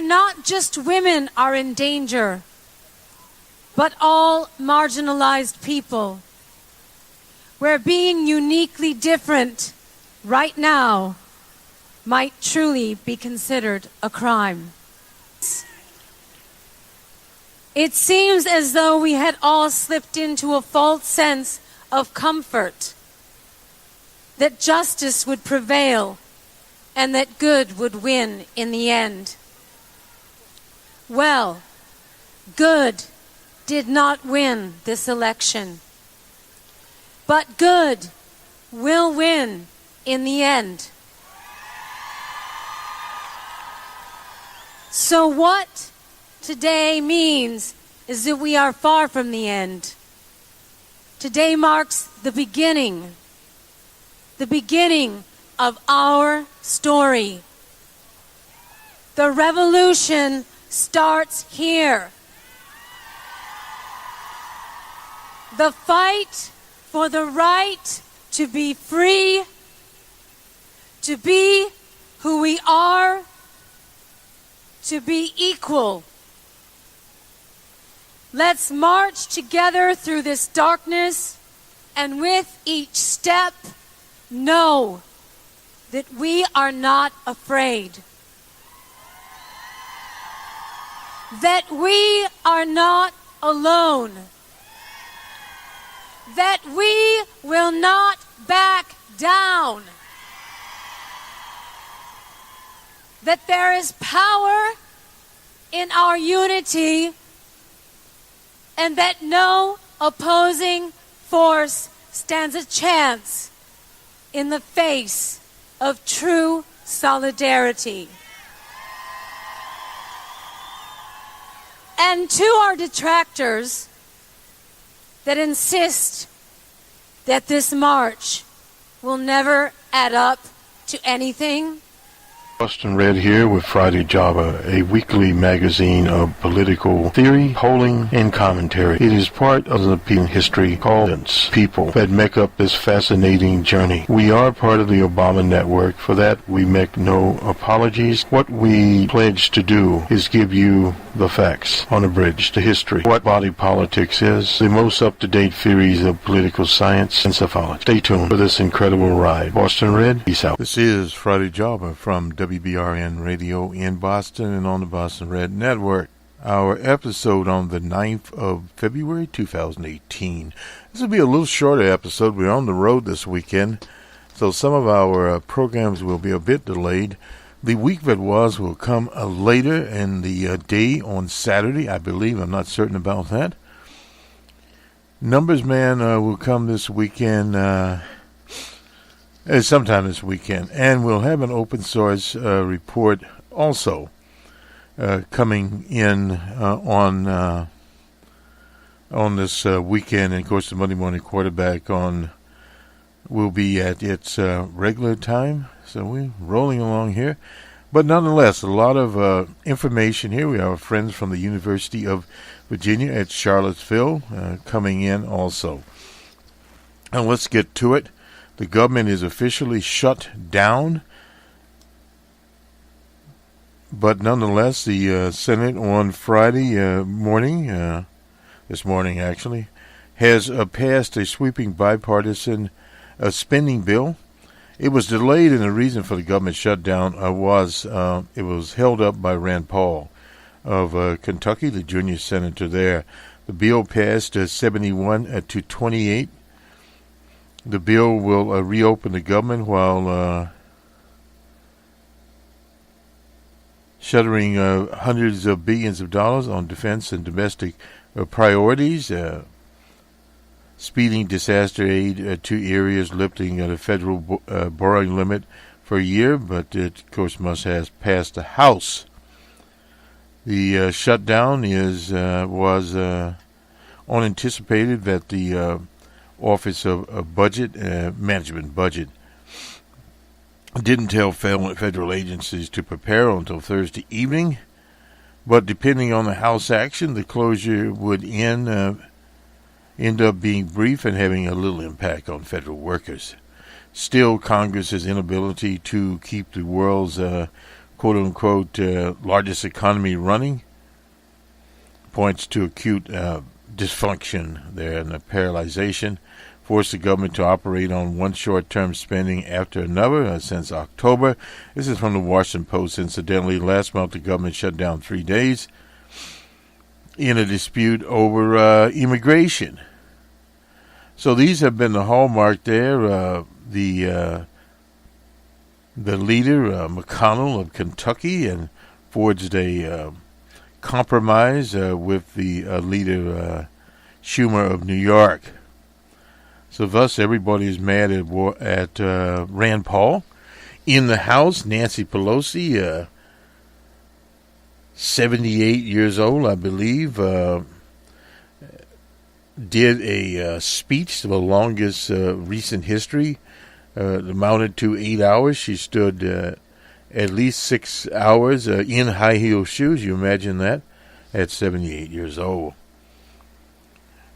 not just women are in danger, but all marginalized people, where being uniquely different right now might truly be considered a crime. It seems as though we had all slipped into a false sense of comfort, that justice would prevail and that good would win in the end. Well, good did not win this election, but good will win in the end. So what today means is that we are far from the end. Today marks the beginning of our story. The revolution starts here. The fight for the right to be free, to be who we are, to be equal. Let's march together through this darkness, and with each step, know that we are not afraid. That we are not alone. That we will not back down. That there is power in our unity, and that no opposing force stands a chance in the face of true solidarity. And to our detractors that insist that this march will never add up to anything, Boston Red here with Friday Java, a weekly magazine of political theory, polling, and commentary. It is part of the history called people that make up this fascinating journey. We are part of the Obama network. For that, we make no apologies. What we pledge to do is give you the facts on a bridge to history, what body politics is, the most up-to-date theories of political science and psychology. Stay tuned for this incredible ride. Boston Red, peace out. This is Friday Java from WBRN Radio in Boston and on the Boston Red Network. Our episode on the 9th of February 2018. This will be a little shorter episode. We're on the road this weekend, so some of our programs will be a bit delayed. The week that was will come later in the day on Saturday, I believe. I'm not certain about that. Numbers Man will come this weekend, sometime this weekend, and we'll have an open source report also coming in on this weekend. And of course, the Monday Morning Quarterback will be at its regular time. So we're rolling along here. But nonetheless, a lot of information here. We have our friends from the University of Virginia at Charlottesville coming in also. And let's get to it. The government is officially shut down. But nonetheless, the Senate on Friday morning, this morning actually, has passed a sweeping bipartisan spending bill. It was delayed, and the reason for the government shutdown was it was held up by Rand Paul of Kentucky, the junior senator there. The bill passed 71 to 28. The bill will reopen the government while shuttering hundreds of billions of dollars on defense and domestic priorities, speeding disaster aid to areas, lifting the federal borrowing limit for a year, but it, of course, must have passed the House. The shutdown was unanticipated that the Office of Budget Management Budget didn't tell federal agencies to prepare until Thursday evening, but depending on the House action, the closure would end up being brief and having a little impact on federal workers. Still, Congress's inability to keep the world's quote-unquote largest economy running, points to acute dysfunction there and a paralyzation, forced the government to operate on one short-term spending after another since October. This is from the Washington Post. Incidentally, last month the government shut down 3 days in a dispute over immigration. So these have been the hallmark there. The leader, McConnell of Kentucky, and forged a compromise with the leader, Schumer of New York. So thus, everybody is mad at Rand Paul. In the House, Nancy Pelosi, 78 years old, I believe, did a speech, the longest recent history. Amounted to 8 hours. She stood at least 6 hours in high-heel shoes. You imagine that? At 78 years old.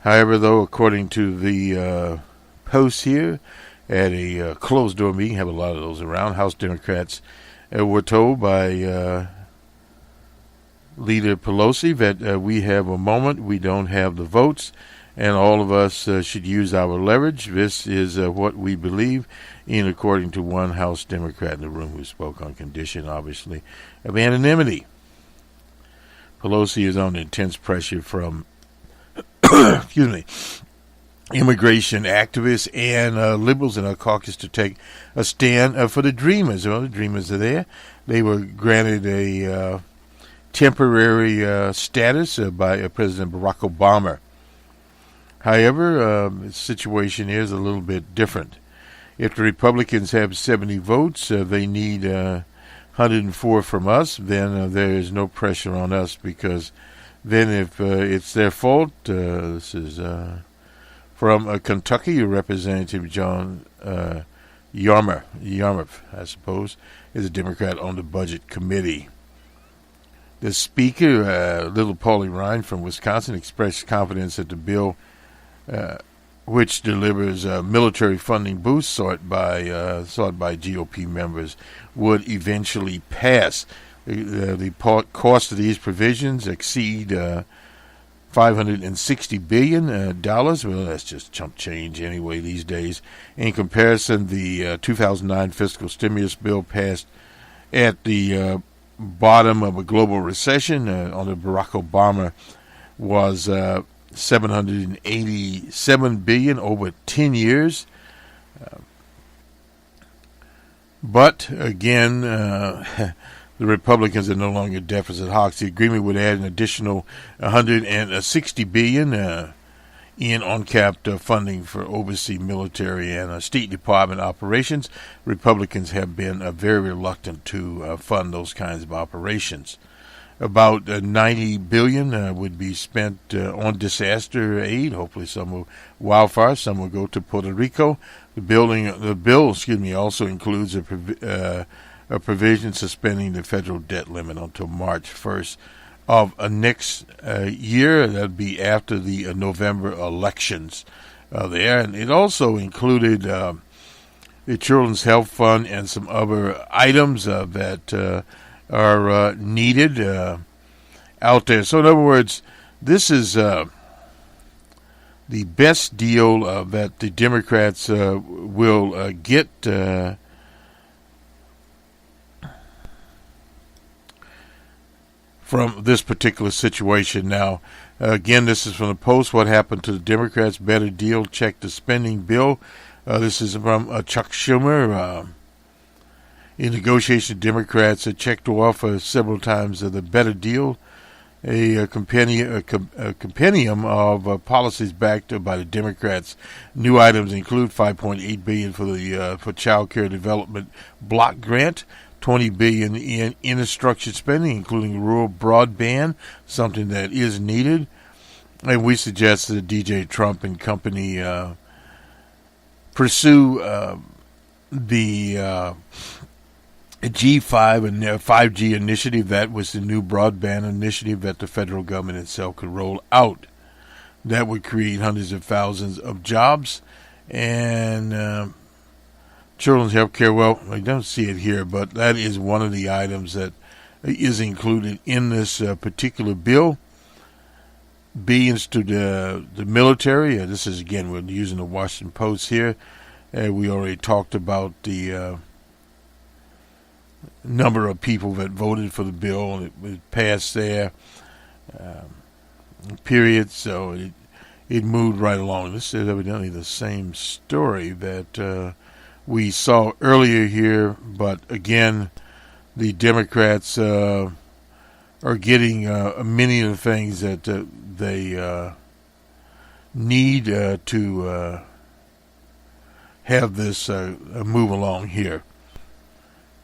However, though, according to the Post here, at a closed-door meeting, have a lot of those around, House Democrats were told by Leader Pelosi that we have a moment, we don't have the votes, and all of us should use our leverage. This is what we believe in, according to one House Democrat in the room who spoke on condition, obviously, of anonymity. Pelosi is under intense pressure from immigration activists and liberals in our caucus to take a stand for the Dreamers. Well, the Dreamers are there. They were granted a temporary status by President Barack Obama. However, the situation here is a little bit different. If the Republicans have 70 votes, they need 104 from us, then there is no pressure on us, because then if it's their fault, this is from Kentucky, Representative John Yarmuth, I suppose, is a Democrat on the Budget Committee. The Speaker, Little Paulie Ryan from Wisconsin, expressed confidence that the bill, which delivers military funding boosts sought by GOP members, would eventually pass. The cost of these provisions exceed $560 billion. Well, that's just chump change anyway these days. In comparison, the 2009 fiscal stimulus bill passed at the bottom of a global recession under Barack Obama was $787 billion over 10 years. But again, the Republicans are no longer deficit hawks. The agreement would add an additional $160 billion in uncapped funding for overseas military and State Department operations. Republicans have been very reluctant to fund those kinds of operations. About $90 billion would be spent on disaster aid. Hopefully, some will wildfires. Some will go to Puerto Rico. The bill also includes a provision suspending the federal debt limit until March 1st of next year. That'd be after the November elections there. And it also included the Children's Health Fund and some other items that are needed out there. So in other words, this is the best deal that the Democrats will get from this particular situation. Now, again, this is from the Post. What happened to the Democrats? Better deal. Check the spending bill. This is from Chuck Schumer. In negotiation, Democrats checked off several times the better deal, a compendium of policies backed by the Democrats. New items include $5.8 billion for child care development block grant, $20 billion in infrastructure spending, including rural broadband, something that is needed. And we suggest that DJ Trump and company pursue the G5 and 5G initiative. That was the new broadband initiative that the federal government itself could roll out. That would create hundreds of thousands of jobs. And children's health care, well, I don't see it here, but that is one of the items that is included in this particular bill. B is to the military. This is, again, we're using the Washington Post here. We already talked about the number of people that voted for the bill, and it was passed there. Period. So it moved right along. This is evidently the same story that we saw earlier here, but again, the Democrats are getting many of the things that they need to have this move along here.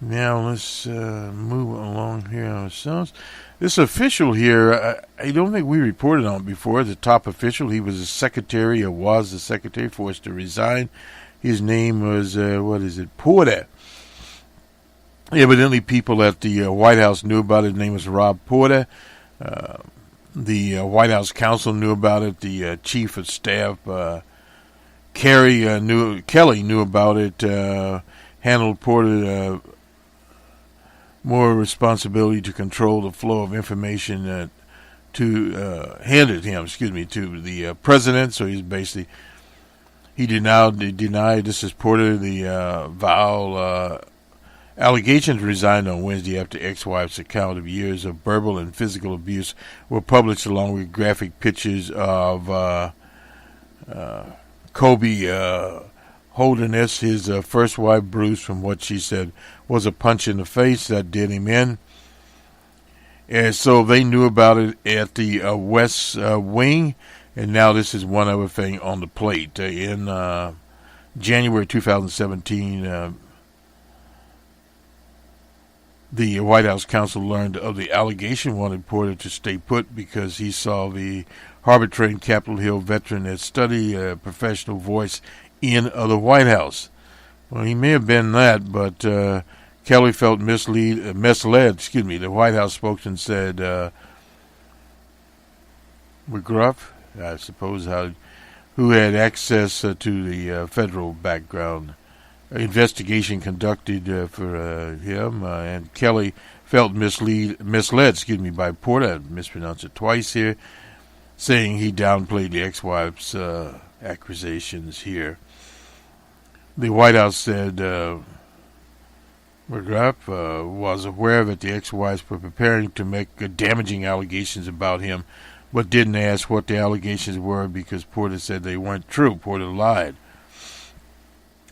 Now let's move along here ourselves. This official here, I don't think we reported on it before. The top official, he was a secretary, or was the secretary, forced to resign. His name was, Porter. Evidently, people at the White House knew about it. His name was Rob Porter. The White House counsel knew about it. The chief of staff, Kelly, knew about it. Handled Porter more responsibility to control the flow of information handed him, to the president. So he's basically, he denied, this is Porter, the vile allegations. Resigned on Wednesday after ex-wife's account of years of verbal and physical abuse were published, along with graphic pictures of Kobe Holderness, his first wife, Bruce, from what she said was a punch in the face that did him in. And so they knew about it at the West Wing, and now this is one other thing on the plate. In January 2017, the White House counsel learned of the allegation, wanted Porter to stay put because he saw the Harvard-trained Capitol Hill veteran that studied a professional voice in the White House. Well, he may have been that, but Kelly felt misled. The White House spokesman said McGruff, I suppose, who had access to the federal background investigation conducted for him, and Kelly felt misled by Porter. I mispronounced it twice here, saying he downplayed the ex-wife's accusations here. The White House said McGruff was aware that the ex-wives were preparing to make damaging allegations about him, but didn't ask what the allegations were because Porter said they weren't true. Porter lied.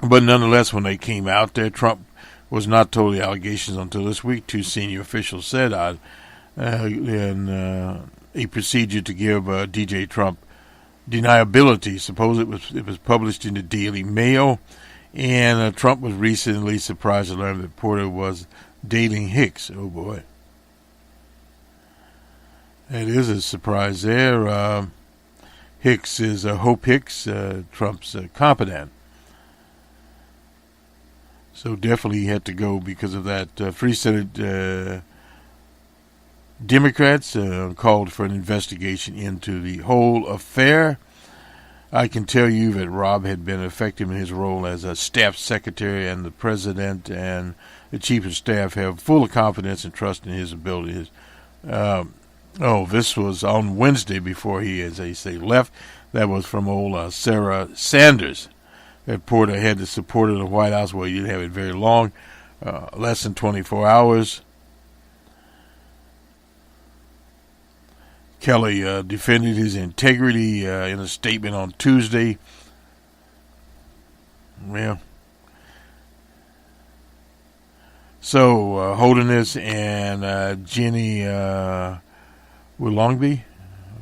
But nonetheless, when they came out there, Trump was not told the allegations until this week, two senior officials said, in a procedure to give DJ Trump deniability. Suppose it was published in the Daily Mail, and Trump was recently surprised to learn that Porter was dating Hicks. Oh boy, that is a surprise there. Hicks is Hope Hicks, Trump's confidant. So definitely he had to go because of that. Free Senate Democrats called for an investigation into the whole affair. I can tell you that Rob had been effective in his role as a staff secretary, and the president and the chief of staff have full confidence and trust in his abilities. This was on Wednesday before he, as they say, left. That was from old Sarah Sanders. That Porter had the support of the White House. Well, you didn't have it very long, less than 24 hours. Kelly defended his integrity in a statement on Tuesday. Well, so Holderness and Jenny Willoughby,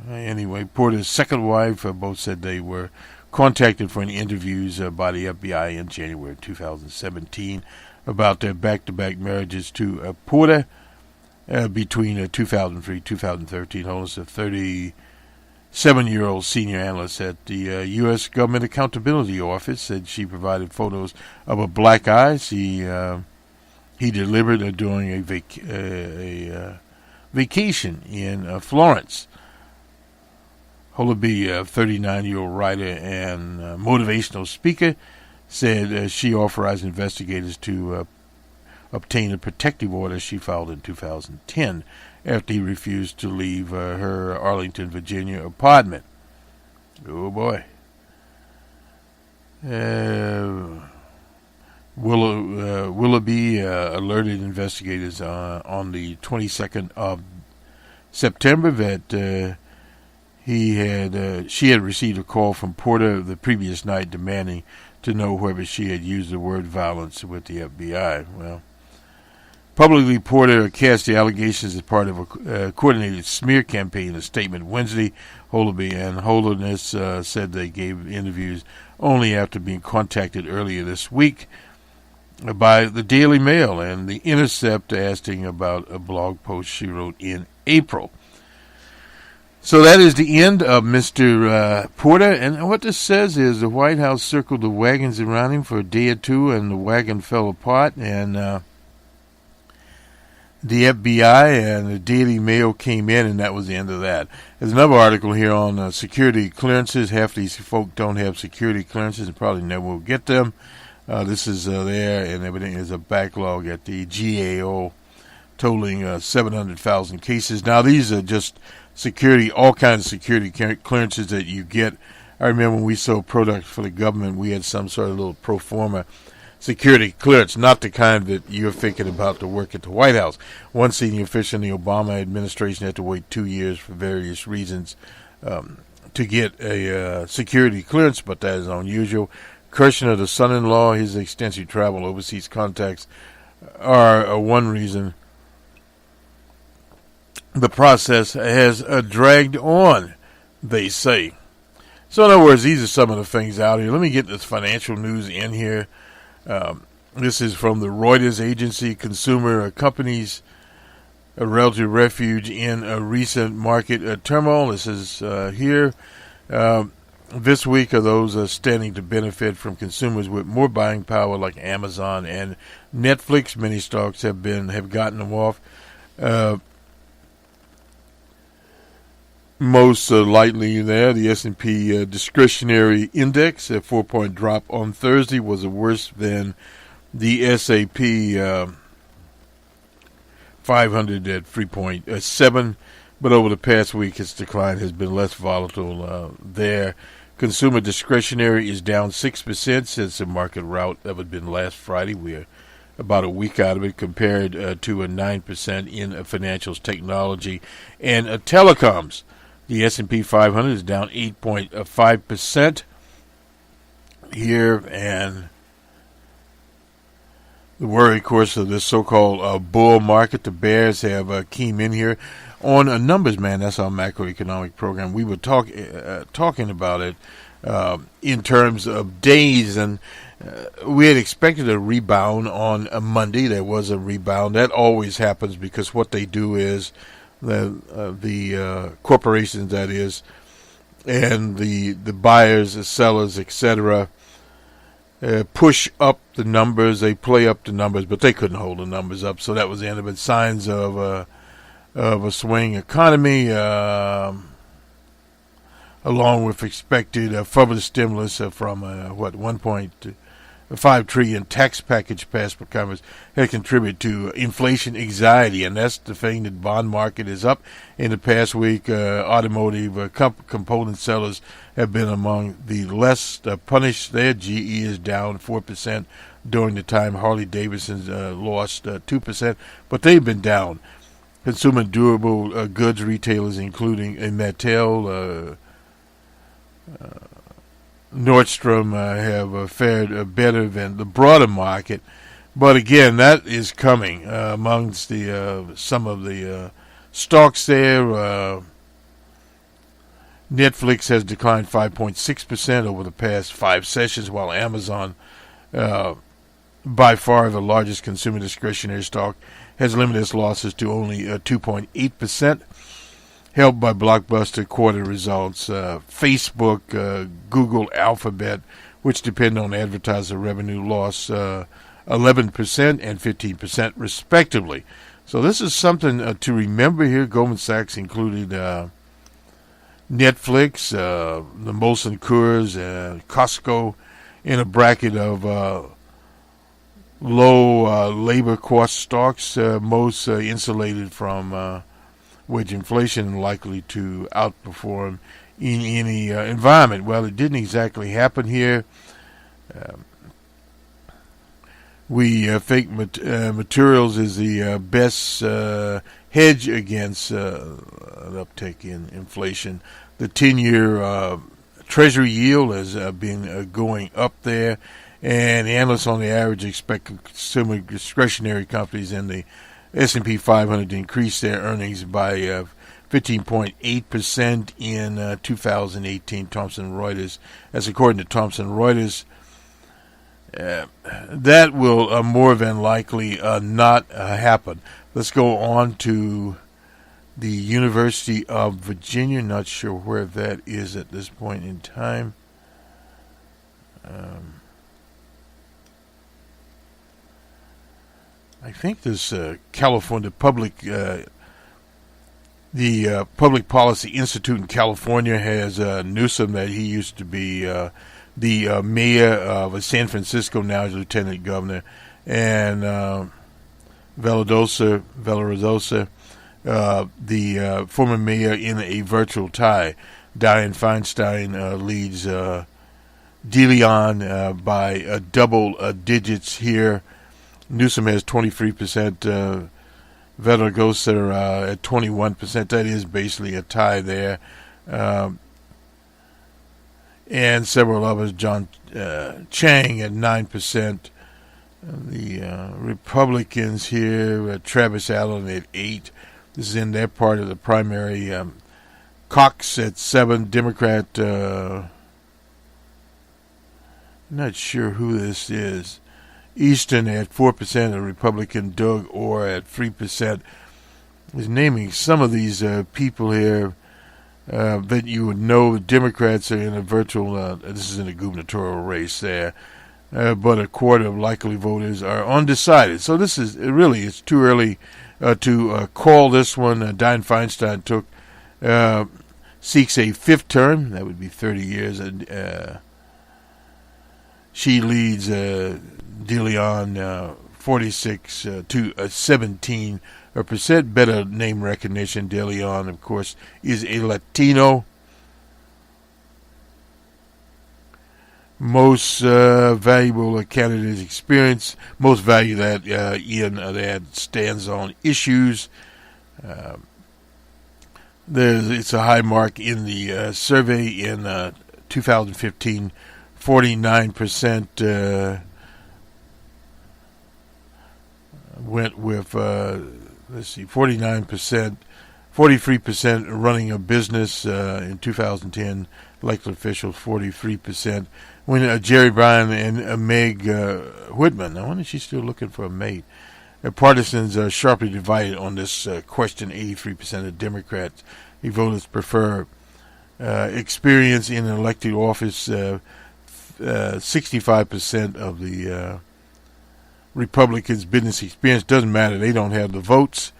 anyway, Porter's second wife, both said they were contacted for any interviews by the FBI in January 2017 about their back-to-back marriages to Porter between 2003 2013. Holmes, a 37-year-old senior analyst at the U.S. Government Accountability Office, said she provided photos of a black eye he delivered during a vacation in Florence. Holby, a 39-year-old writer and motivational speaker, said she authorized investigators to obtain a protective order she filed in 2010 after he refused to leave her Arlington, Virginia apartment. Oh boy. Willoughby alerted investigators on the 22nd of September that she had received a call from Porter the previous night demanding to know whether she had used the word violence with the FBI. Well, publicly, Porter cast the allegations as part of a coordinated smear campaign in a statement Wednesday. Willoughby and Holiness said they gave interviews only after being contacted earlier this week by the Daily Mail and The Intercept asking about a blog post she wrote in April. So that is the end of Mr. Porter. And what this says is the White House circled the wagons around him for a day or two, and the wagon fell apart, and the FBI and the Daily Mail came in, and that was the end of that. There's another article here on security clearances. Half these folk don't have security clearances and probably never will get them. This is there, and everything is a backlog at the GAO, totaling 700,000 cases. Now, these are just security, all kinds of security clearances that you get. I remember when we sold products for the government, we had some sort of little pro forma security clearance, not the kind that you're thinking about to work at the White House. One senior official in the Obama administration had to wait 2 years for various reasons to get a security clearance, but that is unusual. Kirshner, the son-in-law, his extensive travel overseas contacts are one reason the process has dragged on, they say. So in other words, these are some of the things out here. Let me get this financial news in here. This is from the Reuters agency. Consumer companies a relative refuge in a recent market turmoil. This is here. This week are those standing to benefit from consumers with more buying power, like Amazon and Netflix. Many stocks have gotten them off. Most lightly there, the S&P discretionary index, a 4-point drop on Thursday, was worse than the S&P 500 at 3.7, but over the past week its decline has been less volatile there. Consumer discretionary is down 6% since the market rout that had been last Friday. We're about a week out of it, compared to a 9% in financials, technology, and telecoms. The S&P 500 is down 8.5% here, and the worry, of course, of this so-called bull market. The bears have came in here on numbers, man. That's our macroeconomic program. We were talking about it in terms of days, and we had expected a rebound on a Monday. There was a rebound. That always happens because what they do is the corporations, that is, and the buyers, the sellers, etc., push up the numbers. They play up the numbers, but they couldn't hold the numbers up. So that was the end of it. Signs of a swing economy, along with expected further stimulus from 1.5 trillion tax package passed by Congress had contributed to inflation anxiety, and that's the thing. The bond market is up in the past week. Automotive component sellers have been among the less punished there. GE is down 4% during the time. Harley Davidson's lost 2%, but they've been down. Consumer durable goods retailers, including Mattel, Nordstrom, have fared better than the broader market. But again, that is coming amongst the some of the stocks there. Netflix has declined 5.6% over the past 5 sessions, while Amazon, by far the largest consumer discretionary stock, has limited its losses to only 2.8%, helped by blockbuster quarter results. Facebook, Google, Alphabet, which depend on advertiser revenue, lost 11% and 15% respectively. So this is something to remember here. Goldman Sachs included Netflix, the Molson Coors, Costco in a bracket of low labor cost stocks, most insulated from wage inflation and likely to outperform in any environment. Well, it didn't exactly happen here. Fake materials is the best hedge against an uptick in inflation. The 10-year Treasury yield has been going up there, and analysts on the average expect consumer discretionary companies in the S&P 500 to increase their earnings by 15.8% in 2018. Thomson Reuters, that's according to Thomson Reuters. That will more than likely not happen. Let's go on to the University of Virginia. Not sure where that is at this point in time. I think this California the Public Policy Institute in California has Newsom, that he used to be the mayor of San Francisco, now is lieutenant governor, and Valarosa, the former mayor, in a virtual tie. Dianne Feinstein leads DeLeon by double digits here. Newsom has 23%, Valarosa at 21%. That is basically a tie there. And several others, John Chang at 9%. The Republicans here, Travis Allen at 8%. This is in their part of the primary. Cox at 7%. Democrat, not sure who this is. Easton at 4%. A Republican, Doug Orr at 3%. He's naming some of these people here that you would know. Democrats are in a virtual, this is in a gubernatorial race there, but a quarter of likely voters are undecided. So this is really, it's too early to call this one. Dianne Feinstein seeks a fifth term. That would be 30 years. And she leads DeLeon 46 to 17%. Better name recognition. DeLeon, of course, is a Latino. Most valuable candidate experience. Most value that that stands on issues. It's a high mark in the survey in 2015. 49% went with 49%, 43% running a business in 2010. Elected officials, 43%. When Jerry Bryan and Meg Whitman, I wonder if she's still looking for a mate. Partisans are sharply divided on this question. 83% of Democrats, voters prefer experience in an elected office. 65% of the Republicans' business experience. Doesn't matter, they don't have the votes,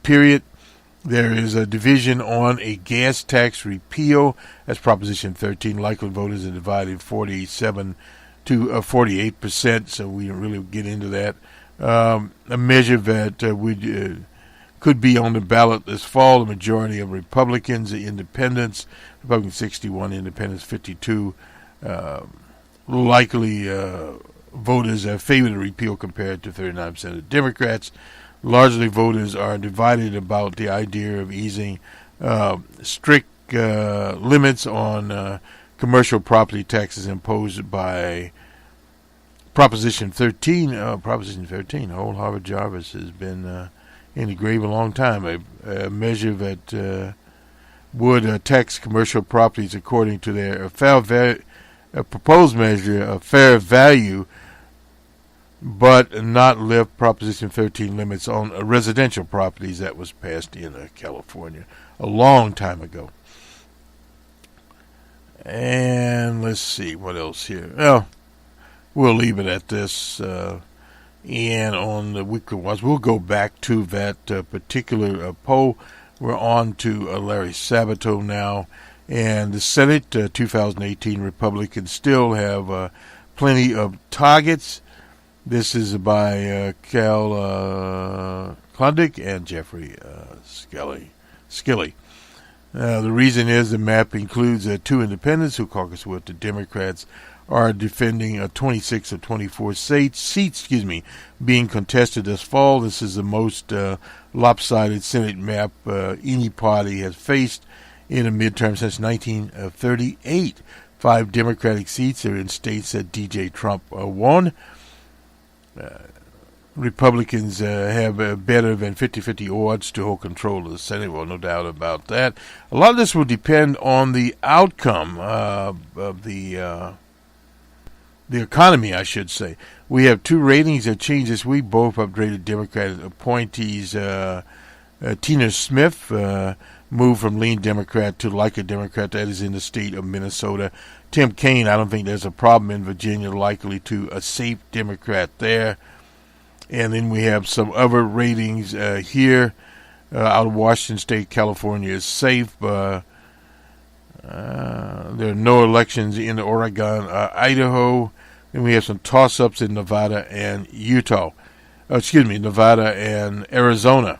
period. There is a division on a gas tax repeal. That's Proposition 13. Likely voters are divided 47 to 48%, so we don't really get into that. A measure that could be on the ballot this fall. The majority of Republicans, independents, Republicans 61, independents 52, likely voters favor the repeal compared to 39% of Democrats. Largely, voters are divided about the idea of easing strict limits on commercial property taxes imposed by Proposition 13. Proposition 13. Old Harvard Jarvis has been in the grave a long time. A measure that would tax commercial properties according to their a proposed measure of fair value, but not lift Proposition 13 limits on residential properties. That was passed in California a long time ago. And let's see what else here. Well, we'll leave it at this. And on the weekly watch, we'll go back to that particular poll. We're on to Larry Sabato now. And the Senate 2018 Republicans still have plenty of targets. This is by Cal Klondike and Jeffrey Skilly. The reason is the map includes two independents who caucus with the Democrats are defending 26 of 24 seats being contested this fall. This is the most lopsided Senate map any party has faced in a midterm since 1938. 5 Democratic seats are in states that DJ Trump won. Republicans have better than 50-50 odds to hold control of the Senate. Well, no doubt about that. A lot of this will depend on the outcome of the economy, I should say. We have 2 ratings that changed this week. Both upgraded Democratic appointees. Tina Smith moved from lean Democrat to like a Democrat. That is in the state of Minnesota. Tim Kaine, I don't think there's a problem in Virginia, likely to a safe Democrat there. And then we have some other ratings here out of Washington State. California is safe. There are no elections in Oregon, Idaho. Then we have some toss-ups in Nevada and Nevada and Arizona.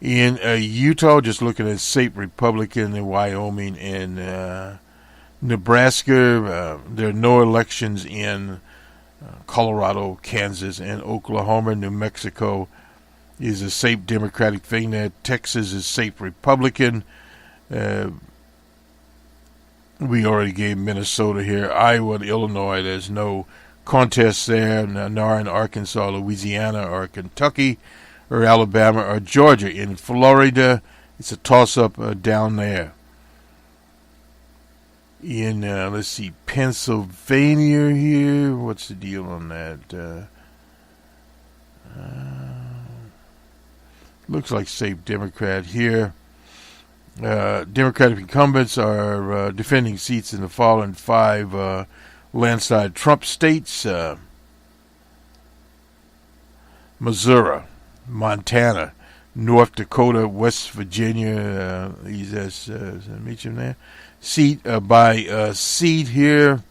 In Utah, just looking at safe Republican in Wyoming and Nebraska. There are no elections in Colorado, Kansas, and Oklahoma. New Mexico is a safe Democratic thing there. Texas is safe Republican. We already gave Minnesota here. Iowa and Illinois, there's no contest there. Nor in Arkansas, Louisiana, or Kentucky, or Alabama, or Georgia. In Florida, it's a toss-up down there. In, let's see, Pennsylvania here. What's the deal on that? Looks like safe Democrat here. Democratic incumbents are defending seats in the following 5 landslide Trump states. Missouri, Montana, North Dakota, West Virginia. Meet him there. Seat by seat here.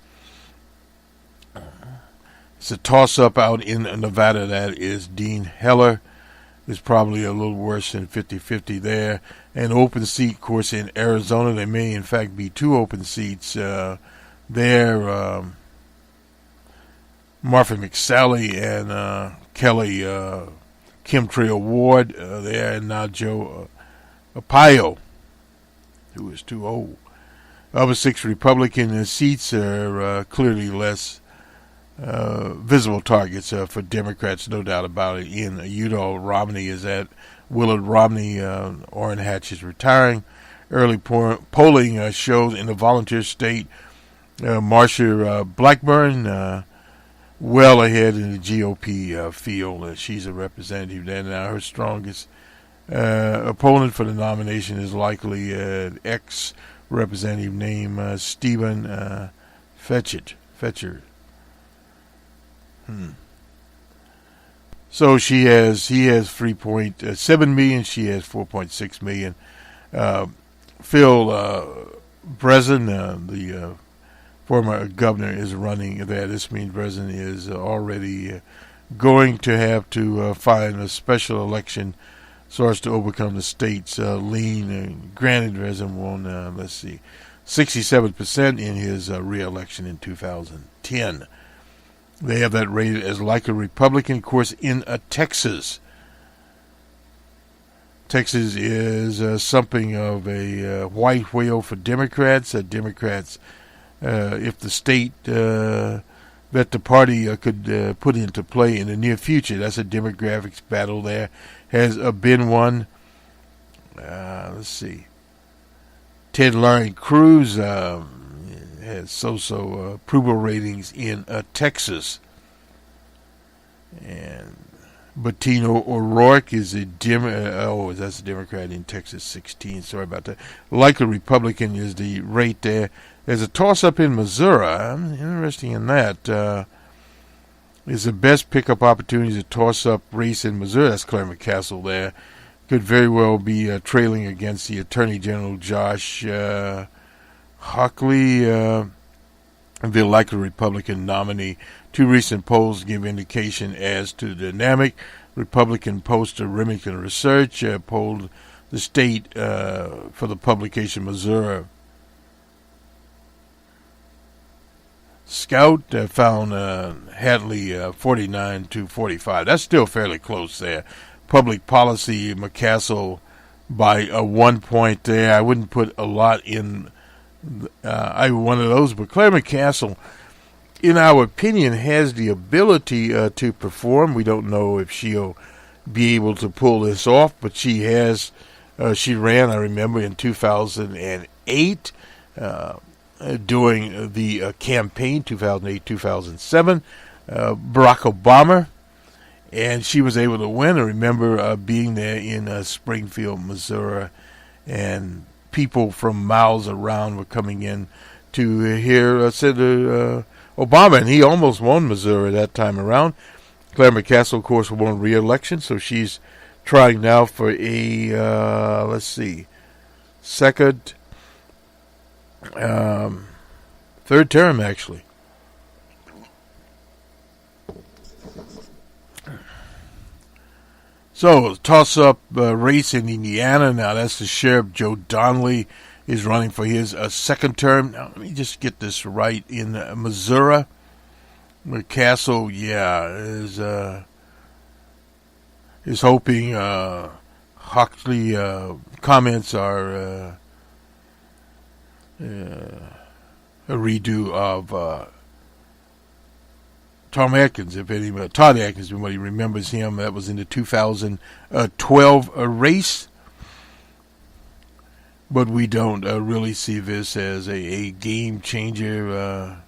It's a toss-up out in Nevada. That is Dean Heller. It's probably a little worse than 50-50 there. An open seat, of course, in Arizona. There may, in fact, be 2 open seats there. Martha McSally and Kelly Chemtrail Ward there, and now Joe Arpaio, who is too old. Other 6 Republican seats are clearly less visible targets for Democrats, no doubt about it. In Utah, Romney is at Willard Romney. Orrin Hatch is retiring. Early polling shows in the volunteer state, Marsha Blackburn well ahead in the GOP field. She's a representative there now. Her strongest opponent for the nomination is likely ex-representative named Stephen Fetcher. So he has 3.7 million. She has 4.6 million. Phil Breslin, the former governor, is running there. This means Breslin is already going to have to find a special election so as to overcome the state's lean. Granted, Breslin won, 67% in his re-election in 2010. They have that rated as like a Republican. Of course, in Texas. Texas is something of a white whale for Democrats. Democrats, if the state that the party could put into play in the near future, that's a demographics battle there, has been one. Let's see. Ted Larry Cruz has so-so approval ratings in Texas. And Bettino O'Rourke is a that's a Democrat in Texas, 16. Sorry about that. Like a Republican is the rate there. There's a toss-up in Missouri. Interesting in that. Is the best pickup opportunity to toss-up race in Missouri. That's Claire McCaskill there. Could very well be trailing against the Attorney General Josh Hockley. the likely Republican nominee. Two recent polls give indication as to the dynamic. Republican pollster Remington Research polled the state for the publication Missouri Scout found Hadley 49 to 45. That's still fairly close there. Public policy, McCassell by 1 point there. I wouldn't put a lot in either one of those, but Claire McCassell, in our opinion, has the ability to perform. We don't know if she'll be able to pull this off, but she has. She ran, I remember, in 2008 during the campaign, 2008-2007, Barack Obama, and she was able to win. I remember being there in Springfield, Missouri, and people from miles around were coming in to hear Senator Obama, and he almost won Missouri that time around. Claire McCassell, of course, won re-election, so she's trying now for a, third term, actually. So, toss-up race in Indiana. Now, that's the Sheriff Joe Donnelly is running for his second term. Now, let me just get this right. In Missouri, McCassell, is hoping Hockley comments are a redo of Todd Atkins, if anybody remembers him. That was in the 2012 race. But we don't really see this as a game changer.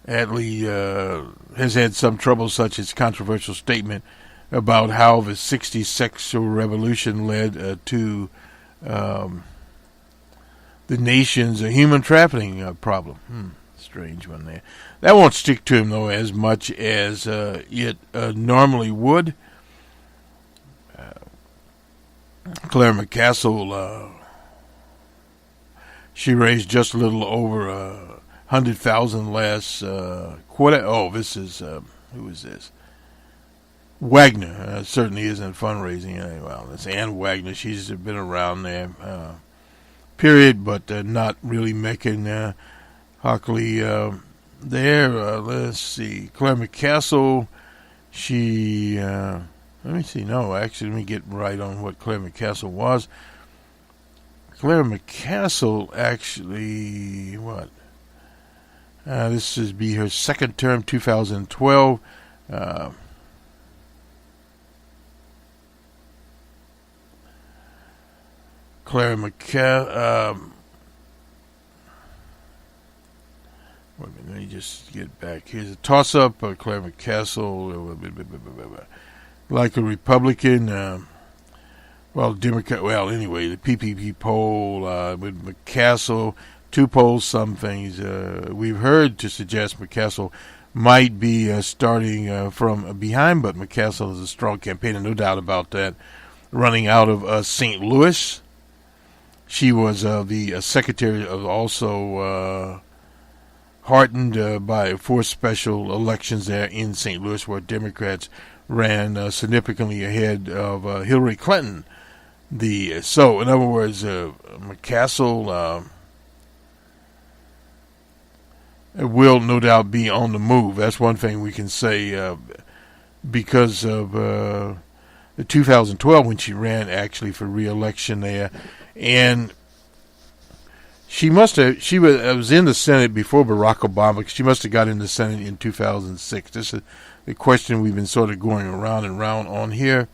Hadley has had some trouble, such as controversial statement about how the 60s sexual revolution led to the nation's human trafficking problem. Strange one there. That won't stick to him, though, as much as it normally would. Claire McCassell, she raised just a little over 100,000 last quarter. Oh, this is, who is this? Wagner. Certainly isn't fundraising. Well, that's Ann Wagner. She's been around there, period, but not really making Hockley there. Let's see. Claire McCassell, she, let me see. No, actually, let me get right on what Claire McCassell was. Claire McCassell actually, what? This is be her second term, 2012. Claire McCassell, wait a minute, let me just get back. Here's a toss-up. Claire McCassell, like a Republican, Democrat. Well, anyway, the PPP poll with McCassell, two polls, some things we've heard to suggest McCassell might be starting from behind, but McCassell is a strong campaigner, no doubt about that. Running out of St. Louis. She was the secretary of also heartened by 4 special elections there in St. Louis, where Democrats ran significantly ahead of Hillary Clinton. So, in other words, McCassell will no doubt be on the move. That's one thing we can say because of the 2012 when she ran actually for re-election there. And she was in the Senate before Barack Obama. She must have got in the Senate in 2006. This is the question we've been sort of going around and round on here.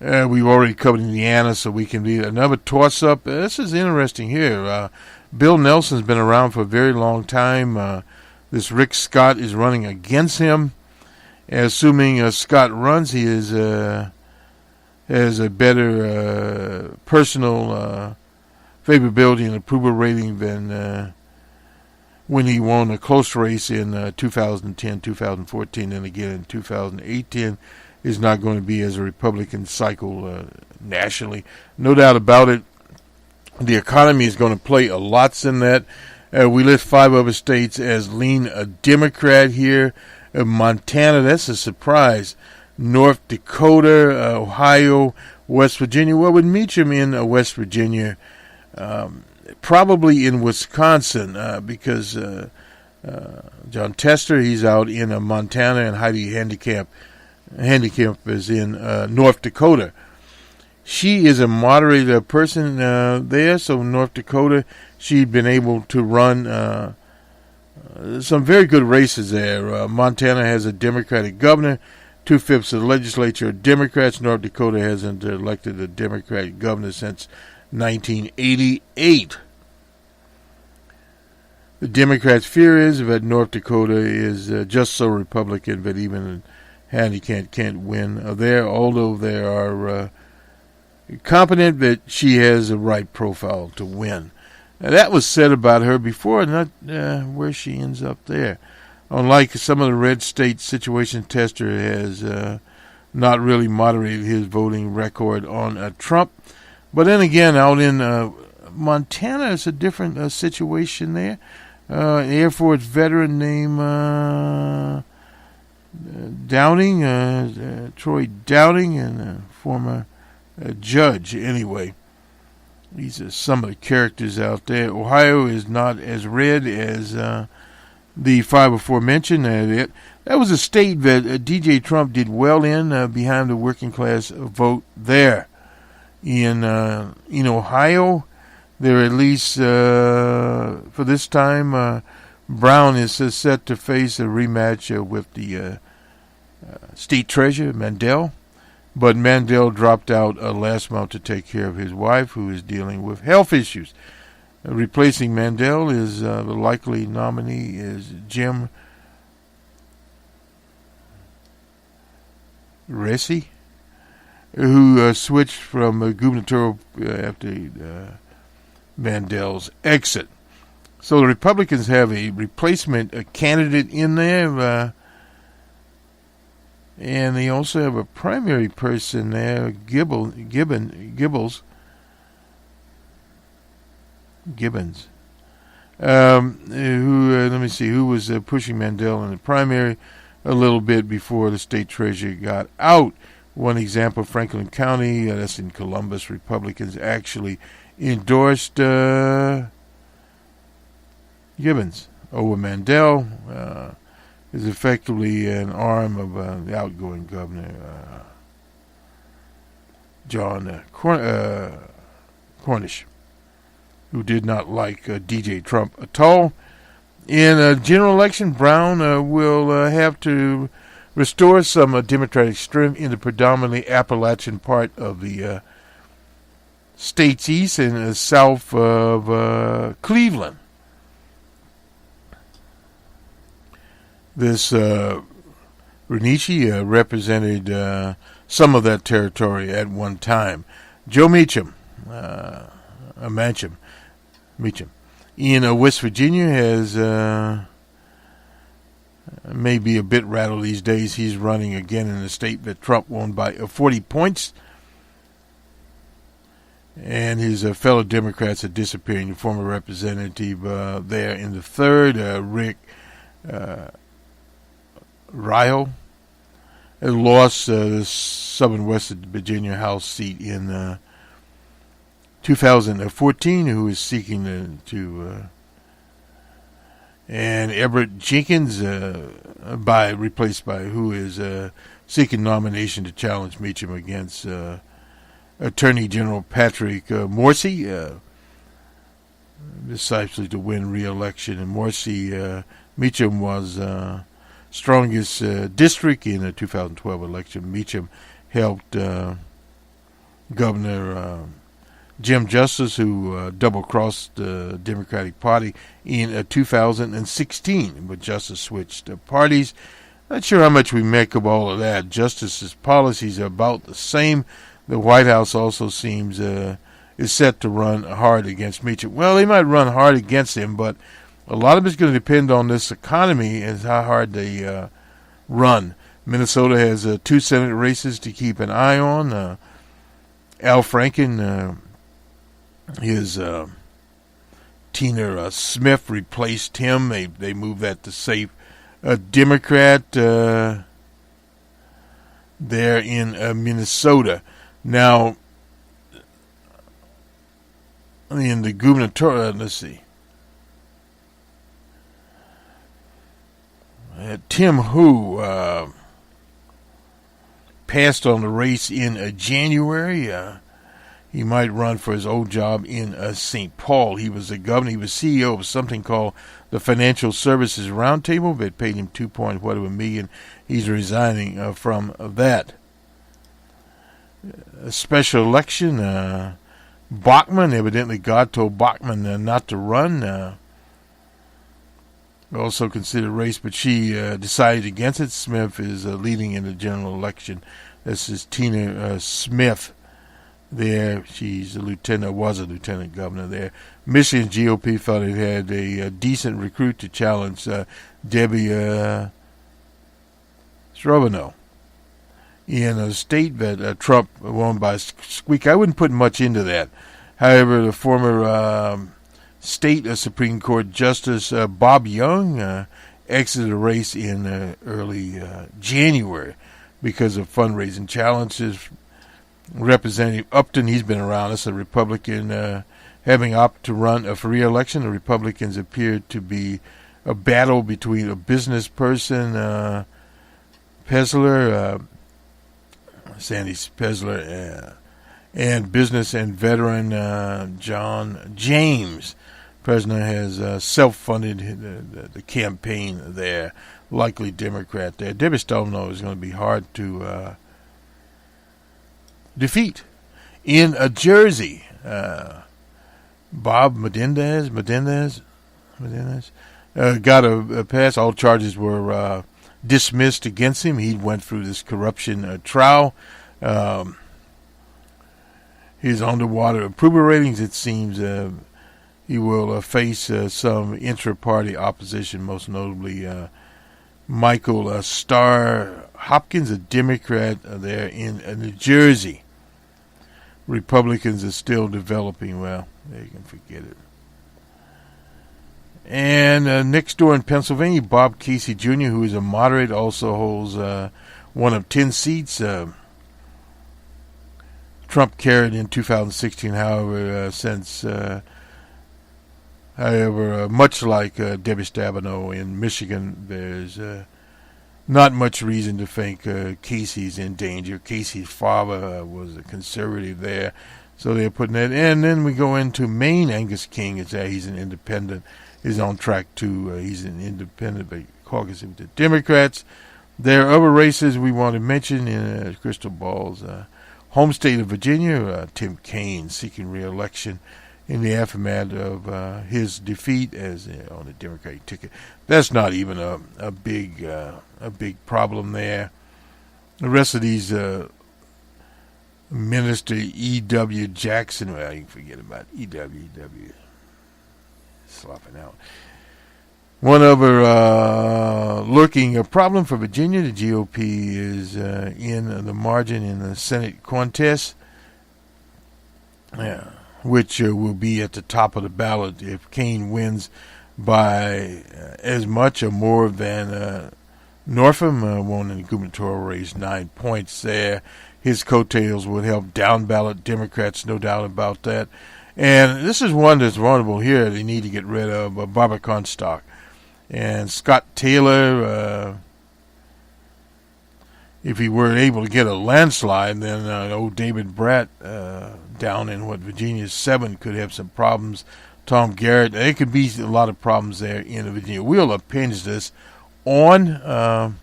We've already covered Indiana, so we can be another toss-up. This is interesting here. Bill Nelson's been around for a very long time. This Rick Scott is running against him. Assuming Scott runs, he has a better personal favorability and approval rating than when he won a close race in 2010, 2014, and again in 2018. Is not going to be as a Republican cycle nationally. No doubt about it. The economy is going to play a lot in that. We list 5 other states as lean a Democrat here. Montana, that's a surprise. North Dakota, Ohio, West Virginia. Well, with Meacham in West Virginia, probably in Wisconsin, because John Tester, he's out in Montana, and Heidi Handicap is in North Dakota. She is a moderate person there, so North Dakota, she'd been able to run some very good races there. Montana has a Democratic governor. 2/5 of the legislature are Democrats. North Dakota hasn't elected a Democratic governor since 1988. The Democrats' fear is that North Dakota is just so Republican that even Handicap can't win there, although they are confident that she has the right profile to win. Now, that was said about her before, not where she ends up there. Unlike some of the red state situation, Tester has not really moderated his voting record on Trump. But then again, out in Montana, it's a different situation there. Air Force veteran named Downing, Troy Downing, and former judge. Anyway, these are some of the characters out there. Ohio is not as red as the 5 aforementioned. That was a state that DJ Trump did well in behind the working class vote there. In Ohio, there at least for this time, Brown is set to face a rematch with the state treasurer, Mandel. But Mandel dropped out last month to take care of his wife, who is dealing with health issues. Replacing Mandel is the likely nominee is Jim Recy, who switched from gubernatorial after Mandel's exit. So the Republicans have a replacement candidate in there, and they also have a primary person there, Gibbons, who was pushing Mandel in the primary a little bit before the state treasurer got out. One example, Franklin County, that's in Columbus, Republicans actually endorsed Gibbons over Mandel. Is effectively an arm of the outgoing governor, John Cornish, who did not like DJ Trump at all. In a general election, Brown will have to restore some Democratic strength in the predominantly Appalachian part of the state's east and south of Cleveland. This Renishi represented some of that territory at one time. Joe Meacham, in West Virginia, has maybe a bit rattled these days. He's running again in a state that Trump won by 40 points. And his fellow Democrats are disappearing. The former representative there in the 3rd, Rick Ryle, lost the Southern West Virginia House seat in 2014, who is seeking and Everett Jenkins, replaced by who is seeking nomination to challenge Meacham against Attorney General Patrick Morsi, precisely to win re-election. And Meacham was strongest district in the 2012 election. Meacham helped Governor Jim Justice, who double-crossed the Democratic Party in 2016, but Justice switched parties. Not sure how much we make of all of that. Justice's policies are about the same. The White House also seems is set to run hard against Meacham. Well, they might run hard against him, but a lot of it's going to depend on this economy and how hard they run. Minnesota has 2 Senate races to keep an eye on. Al Franken, his Tina Smith replaced him. They moved that to safe Democrat there in Minnesota. Now, in the gubernatorial, let's see. Tim Hu passed on the race in January. He might run for his old job in St. Paul. He was the governor. He was CEO of something called the Financial Services Roundtable. They paid him $2.1 million. He's resigning from that. A special election. Bachmann, evidently God told Bachmann not to run. Also considered race, but she decided against it. Smith is leading in the general election. This is Tina Smith there. She's was a lieutenant governor there. Michigan GOP felt it had a decent recruit to challenge Debbie Stroveno in a state that Trump won by squeak. I wouldn't put much into that. However, the former State Supreme Court Justice Bob Young exited the race in early January because of fundraising challenges. Representative Upton, he's been around. That's a Republican having opted to run for re-election. The Republicans appeared to be a battle between a business person, Sandy Pezler, and business and veteran John James. The president has self-funded the campaign there, likely Democrat there. Debbie Stovno is going to be hard to defeat. In Jersey, Bob Menendez got a pass. All charges were dismissed against him. He went through this corruption trial. His underwater approval ratings, it seems he will face some intra-party opposition, most notably Michael Starr Hopkins, a Democrat there in New Jersey. Republicans are still developing. Well, you can forget it. And next door in Pennsylvania, Bob Casey Jr., who is a moderate, also holds one of 10 seats. Trump carried in 2016, however, much like Debbie Stabenow in Michigan, there's not much reason to think Casey's in danger. Casey's father was a conservative there, so they're putting that in. And then we go into Maine. Angus King is there. He's an independent. He's on track to. He's an independent, but caucusing with the Democrats. There are other races we want to mention in Crystal Ball's home state of Virginia. Tim Kaine seeking re-election in the aftermath of his defeat as on the Democratic ticket. That's not even a big problem there. The rest of these Minister E.W. Jackson, well, you can forget about E.W. Slopping out. One other lurking problem for Virginia, the GOP is in the margin in the Senate contest, which will be at the top of the ballot if Kaine wins by as much or more than Northam won in the gubernatorial race, 9 points there. His coattails would help down-ballot Democrats, no doubt about that. And this is one that's vulnerable here. They need to get rid of Barbara Comstock. And Scott Taylor, if he were able to get a landslide, then old David Bratt down in Virginia's 7 could have some problems. Tom Garrett, there could be a lot of problems there in Virginia. We'll append this on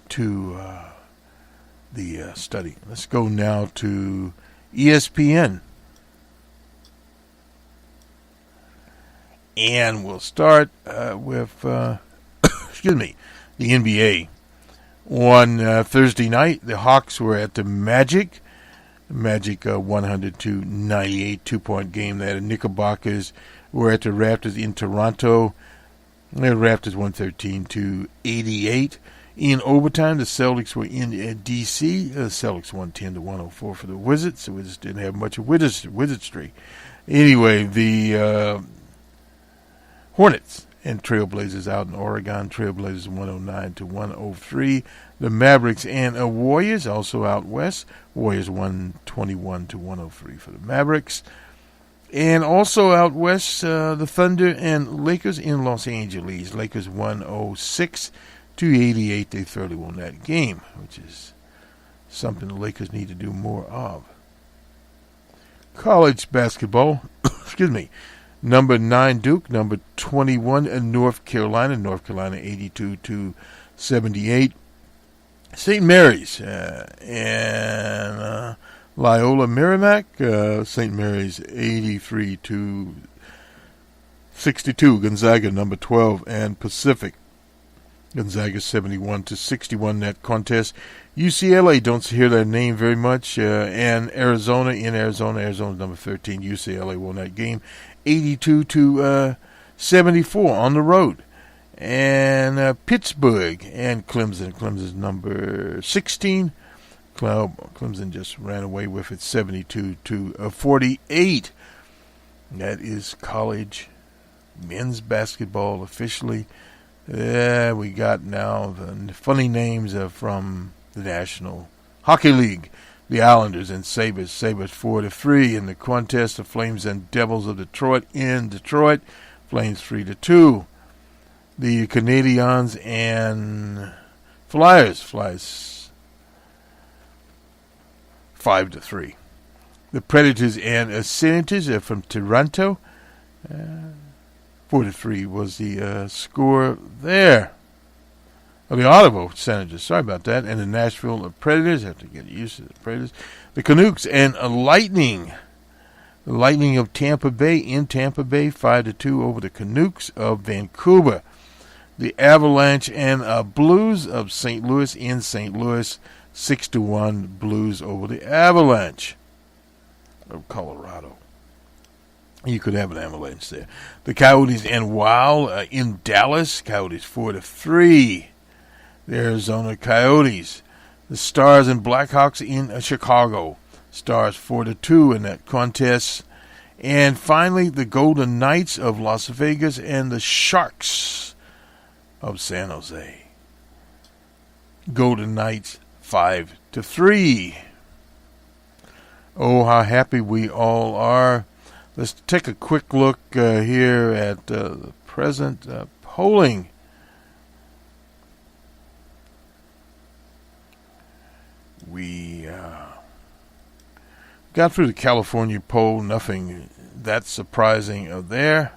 to the study. Let's go now to ESPN. And we'll start with, the NBA. On Thursday night, the Hawks were at the Magic. Magic 100-98, 2-point game there. The Knickerbockers were at the Raptors in Toronto. The Raptors 113-88. In overtime, the Celtics were in D.C. The Celtics won 10-104 for the Wizards. The Wizards didn't have much of wizardry. Anyway, the Hornets and Trailblazers out in Oregon. Trailblazers 109-103. The Mavericks and Warriors also out west. Warriors 121-103 for the Mavericks. And also out west, the Thunder and Lakers in Los Angeles. Lakers 106-88. They thoroughly won that game, which is something the Lakers need to do more of. College basketball, excuse me. Number 9 Duke, number 21 North Carolina. North Carolina 82-78. St. Mary's and Loyola Merrimack. St. Mary's 83-62. Gonzaga number 12 and Pacific. Gonzaga 71-61 that contest. UCLA, don't hear that name very much, and Arizona Arizona's number 13. UCLA won that game 82-74 on the road. And Pittsburgh and Clemson. Clemson's number 16. Clemson just ran away with it 72-48. That is college men's basketball officially. We got now the funny names from the National Hockey League. The Islanders and Sabres. Sabres 4-3 in the contest. The Flames and Devils of Detroit in Detroit. Flames 3-2. The Canadiens and Flyers. Flyers 5-3. The Predators and Senators are from Toronto. 4-3 was the score there. The Ottawa Senators, sorry about that. And the Nashville Predators, have to get used to the Predators. The Canucks and Lightning. The Lightning of Tampa Bay in Tampa Bay, 5-2 over the Canucks of Vancouver. The Avalanche and Blues of St. Louis in St. Louis, 6-1 Blues over the Avalanche of Colorado. You could have an avalanche there. The Coyotes and Wild in Dallas. Coyotes 4-3. The Arizona Coyotes. The Stars and Blackhawks in Chicago. Stars 4-2 in that contest. And finally, the Golden Knights of Las Vegas and the Sharks of San Jose. Golden Knights 5-3. Oh, how happy we all are. Let's take a quick look here at the present polling. We got through the California poll, nothing that surprising there.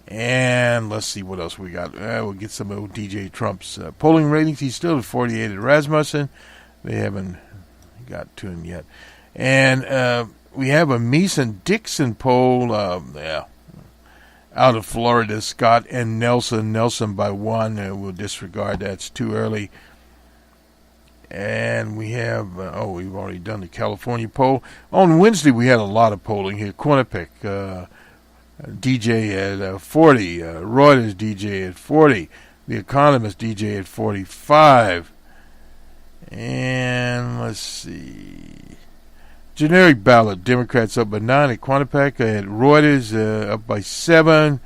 And let's see what else we got. We'll get some of DJ Trump's polling ratings. He's still at 48 at Rasmussen. They haven't got to him yet. And we have a Mason-Dixon poll out of Florida. Scott and Nelson. Nelson by 1. We'll disregard that. It's too early. And we have, we've already done the California poll. On Wednesday, we had a lot of polling here. Quinnipiac, DJ at 40. Reuters, DJ at 40. The Economist, DJ at 45. And let's see. Generic ballot, Democrats up by 9 at Quinnipiac. At Reuters, up by 7.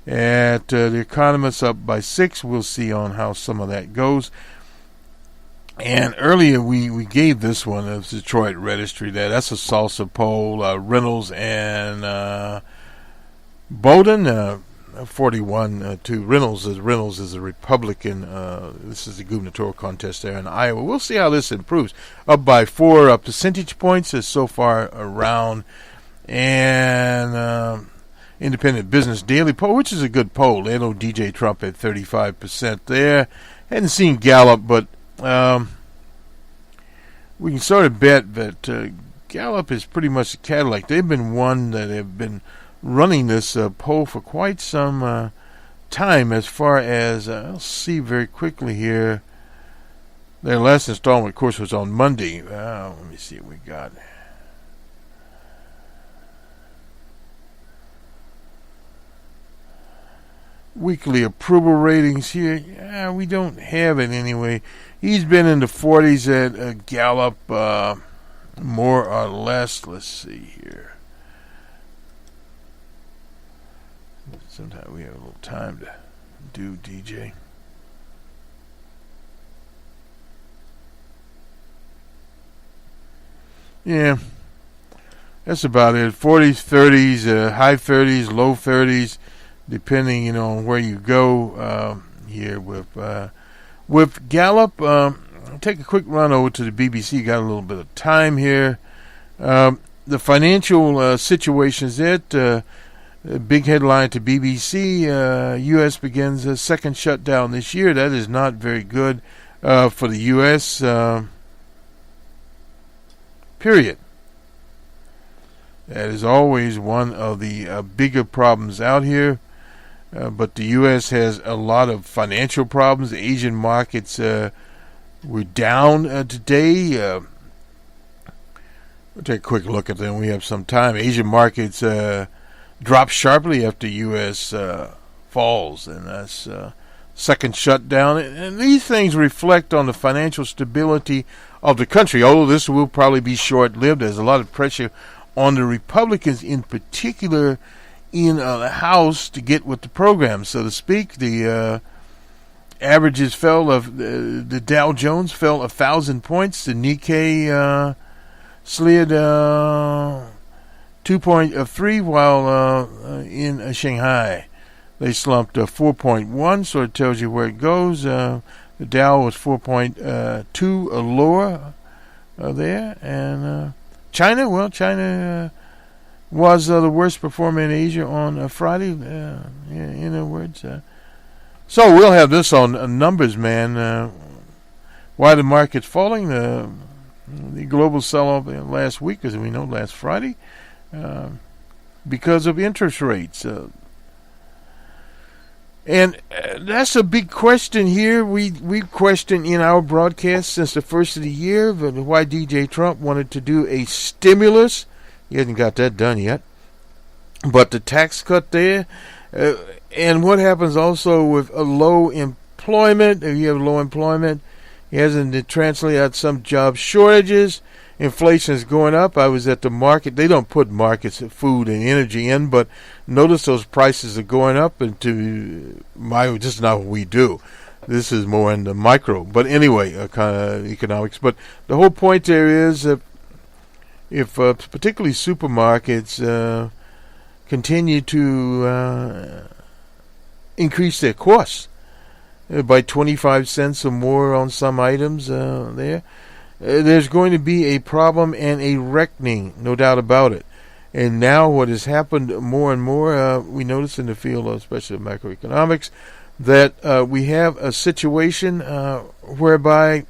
At The Economist, up by 6. We'll see on how some of that goes. And earlier we gave this one of Detroit Registry. That's a salsa poll. Reynolds and Bowden, 41 to Reynolds. Reynolds is a Republican. This is the gubernatorial contest there in Iowa. We'll see how this improves. Up by 4 percentage points is so far around. And Independent Business Daily poll, which is a good poll. They know DJ Trump at 35% there. Hadn't seen Gallup, but we can sort of bet that Gallup is pretty much the Cadillac. They've been one that have been running this poll for quite some time. As far as I'll see very quickly here, their last installment, of course, was on Monday. Let me see what we got. Weekly approval ratings here. Yeah, we don't have it anyway. He's been in the 40s at Gallup, more or less. Let's see here. Sometimes we have a little time to do DJ. Yeah, that's about it. 40s, 30s, high 30s, low 30s, depending, on where you go here with Gallup. I'll take a quick run over to the BBC. Got a little bit of time here. The financial situation is it. Big headline to BBC. U.S. begins a second shutdown this year. That is not very good for the U.S. Period. That is always one of the bigger problems out here. But the U.S. has a lot of financial problems. The Asian markets were down today. We'll take a quick look at them. We have some time. Asian markets dropped sharply after U.S. falls, and that's second shutdown. And these things reflect on the financial stability of the country, although this will probably be short-lived. There's a lot of pressure on the Republicans in particular in the House to get with the program, so to speak. The averages fell of the Dow Jones fell 1,000 points. The Nikkei slid 2.3, while in Shanghai they slumped 4.1, so it tells you where it goes. The Dow was 4.2 lower there. And China was the worst performer in Asia on Friday, in other words. So we'll have this on numbers, man. Why the market's falling? The global sell-off last week, as we know, last Friday, because of interest rates. And that's a big question here. We've questioned in our broadcast since the first of the year why DJ Trump wanted to do a stimulus. He hasn't got that done yet. But the tax cut there, and what happens also with a low employment. If you have low employment, he hasn't translated out some job shortages. Inflation is going up. I was at the market. They don't put markets of food and energy in, but notice those prices are going up. And this is not what we do. This is more in the micro. But anyway, kind of economics. But the whole point there is if particularly supermarkets continue to increase their costs by 25 cents or more on some items there's going to be a problem and a reckoning, no doubt about it. And now what has happened more and more, we notice in the field, especially of macroeconomics, that we have a situation whereby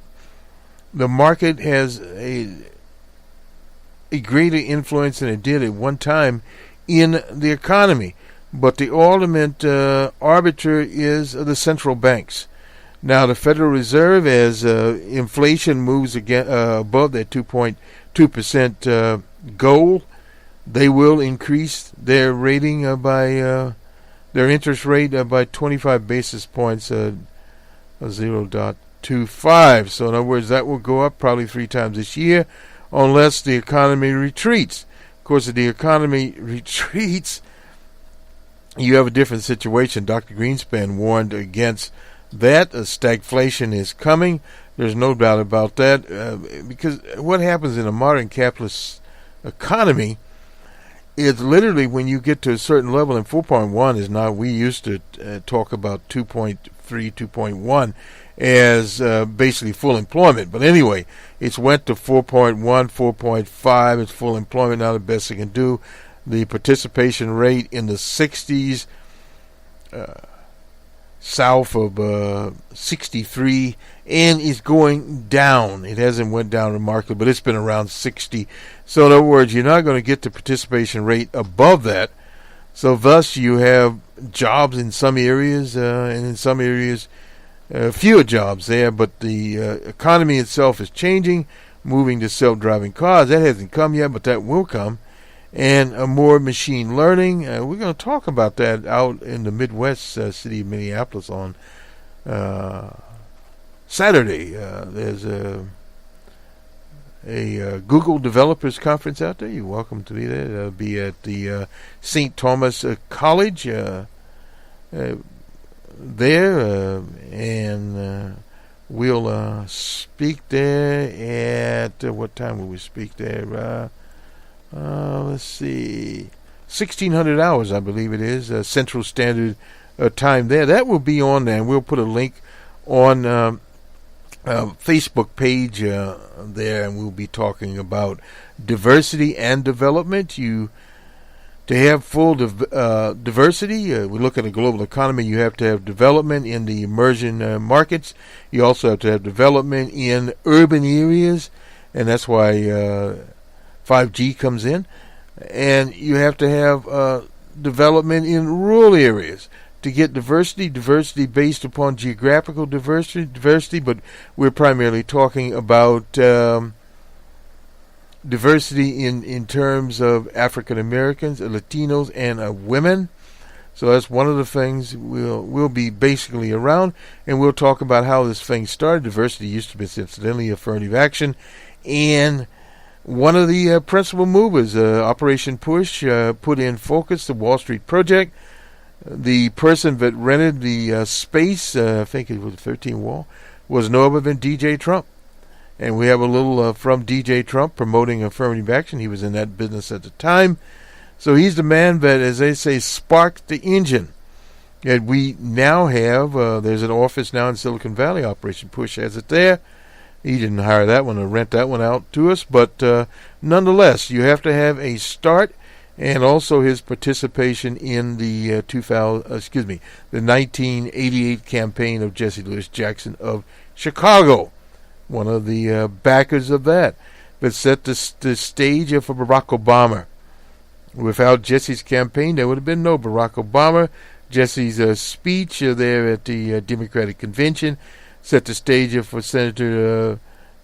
the market has a greater influence than it did at one time in the economy. But the ultimate arbiter is the central banks. Now, the Federal Reserve, as inflation moves again above that 2.2% goal, they will increase their rating their interest rate by 25 basis points, 0.25. So, in other words, that will go up probably 3 times this year, unless the economy retreats. Of course, if the economy retreats, you have a different situation. Dr. Greenspan warned against that. Stagflation is coming. There's no doubt about that. Because what happens in a modern capitalist economy is literally when you get to a certain level, and 4.1 is not, we used to talk about 2.3, 2.1 as basically full employment. But anyway, it's went to 4.1, 4.5. It's full employment, now the best it can do. The participation rate in the 60s, south of 63, and is going down. It hasn't went down remarkably, but it's been around 60. So in other words, you're not going to get the participation rate above that. So thus you have jobs in some areas, and in some areas fewer jobs there, but the economy itself is changing, moving to self-driving cars. That hasn't come yet, but that will come. And more machine learning. We're going to talk about that out in the Midwest city of Minneapolis on Saturday. There's a Google Developers Conference out there. You're welcome to be there. It'll be at the St. Thomas College there, and we'll speak there at what time will we speak there? Let's see, 1600 hours, I believe it is, Central Standard Time there. That will be on there, and we'll put a link on Facebook page there, and we'll be talking about diversity and development. To have full diversity, we look at a global economy, you have to have development in the emerging markets. You also have to have development in urban areas, and that's why 5G comes in. And you have to have development in rural areas to get diversity based upon geographical diversity, but we're primarily talking about diversity in terms of African Americans, Latinos, and women. So that's one of the things we'll be basically around, and we'll talk about how this thing started. Diversity used to be incidentally affirmative action, and one of the principal movers, Operation Push, put in focus the Wall Street Project. The person that rented the space, I think it was the 13th wall, was no other than DJ Trump. And we have a little from DJ Trump promoting affirmative action. He was in that business at the time. So he's the man that, as they say, sparked the engine. And we now have, there's an office now in Silicon Valley. Operation Push has it there. He didn't hire that one or rent that one out to us. But nonetheless, you have to have a start, and also his participation in the 1988 campaign of Jesse Lewis Jackson of Chicago. One of the backers of that set the stage for Barack Obama. Without Jesse's campaign, there would have been no Barack Obama. Jesse's speech there at the Democratic Convention set the stage for Senator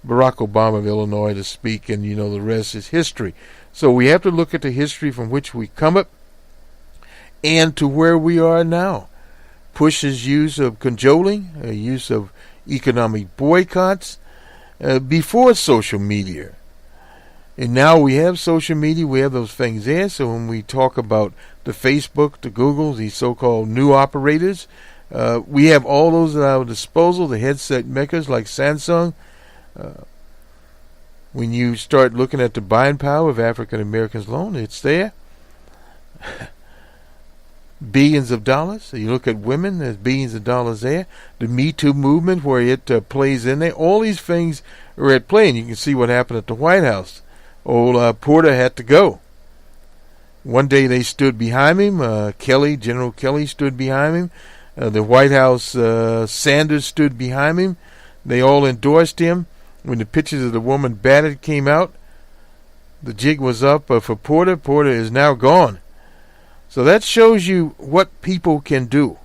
Barack Obama of Illinois to speak, and the rest is history. So we have to look at the history from which we come up and to where we are now. Push's use of cajoling, use of economic boycotts, before social media. And now we have social media, we have those things there. So when we talk about the Facebook, the Google, these so-called new operators, we have all those at our disposal, the headset makers like Samsung. When you start looking at the buying power of African Americans alone, it's there. Billions of dollars. So you look at women, there's billions of dollars there. The Me Too movement, where it plays in there. All these things are at play, and you can see what happened at the White House. Old Porter had to go. One day they stood behind him. General Kelly stood behind him. The White House, Sanders stood behind him. They all endorsed him. When the pictures of the woman battered came out, the jig was up for Porter. Porter is now gone. So that shows you what people can do,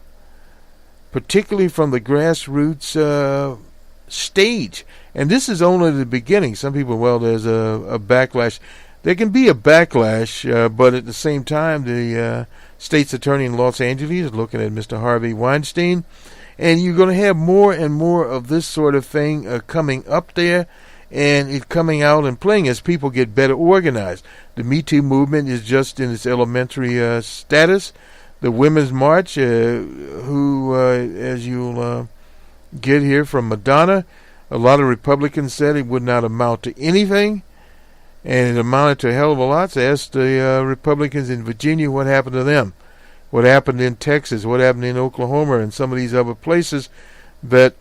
particularly from the grassroots stage. And this is only the beginning. Some people, there's a backlash. There can be a backlash, but at the same time, the state's attorney in Los Angeles is looking at Mr. Harvey Weinstein. And you're going to have more and more of this sort of thing coming up there, and it coming out and playing as people get better organized. The Me Too movement is just in its elementary status. The Women's March, as you'll get here from Madonna, a lot of Republicans said it would not amount to anything, and it amounted to a hell of a lot. So ask the Republicans in Virginia what happened to them. What happened in Texas, what happened in Oklahoma, and some of these other places that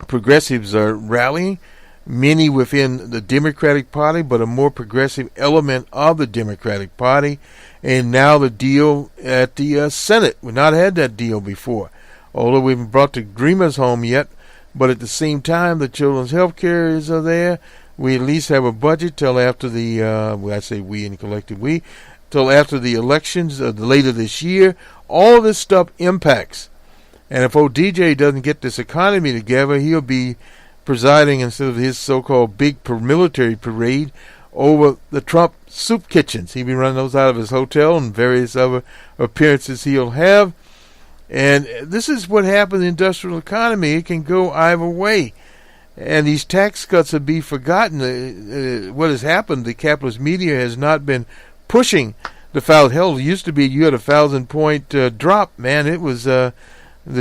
progressives are rallying. Many within the Democratic Party, but a more progressive element of the Democratic Party. And now the deal at the Senate. We've not had that deal before, although we haven't brought the agreements home yet. But at the same time, the children's health care is there. We at least have a budget till after the, I say we and collective we, till after the elections later this year. All this stuff impacts. And if old DJ doesn't get this economy together, he'll be presiding instead of his so-called big military parade over the Trump soup kitchens. He'll be running those out of his hotel and various other appearances he'll have. And this is what happens in the industrial economy. It can go either way. And these tax cuts will be forgotten. What has happened, the capitalist media has not been pushing the thousand. Hell, it used to be you had a 1,000-point drop, man. It was the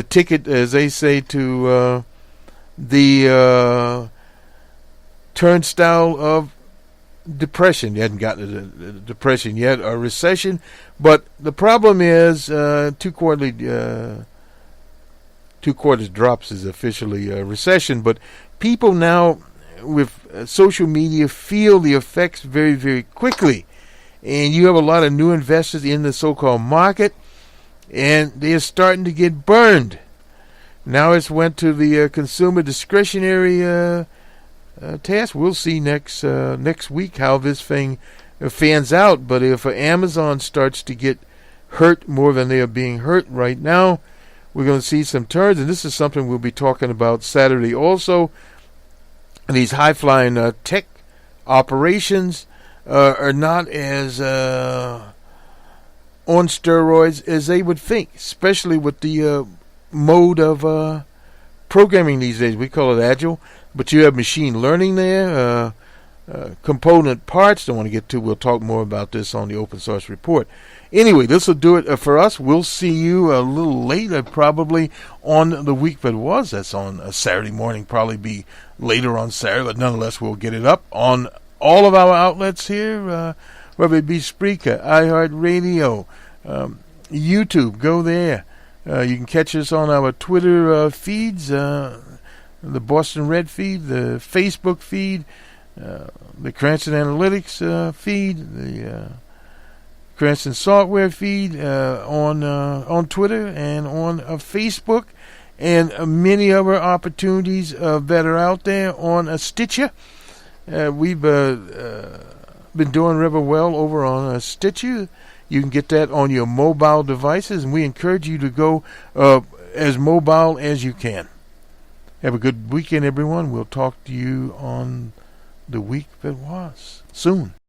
ticket, as they say, to the turnstile of depression. You hadn't gotten to the depression yet, or recession, but the problem is two quarters drops is officially a recession. But people now with social media feel the effects very, very quickly, and you have a lot of new investors in the so-called market, and they're starting to get burned. Now it's went to the consumer discretionary task. We'll see next week how this thing fans out. But if Amazon starts to get hurt more than they are being hurt right now, we're going to see some turns. And this is something we'll be talking about Saturday also. These high-flying tech operations are not as on steroids as they would think, especially with the mode of programming these days. We call it agile, but you have machine learning there, component parts. Don't want to get to. We'll talk more about this on the open source report. Anyway, this will do it for us. We'll see you a little later, probably on the week that was. That's on a Saturday morning, probably be later on Saturday, but nonetheless, we'll get it up on all of our outlets here, whether it be Spreaker, iHeartRadio, YouTube. Go there. You can catch us on our Twitter feeds, the Boston Red feed, the Facebook feed, the Cranston Analytics feed, the Cranston Software feed on Twitter and on Facebook, and many other opportunities that are out there on Stitcher. We've been doing rather well over on Stitcher. You can get that on your mobile devices, and we encourage you to go as mobile as you can. Have a good weekend, everyone. We'll talk to you on the week that was soon.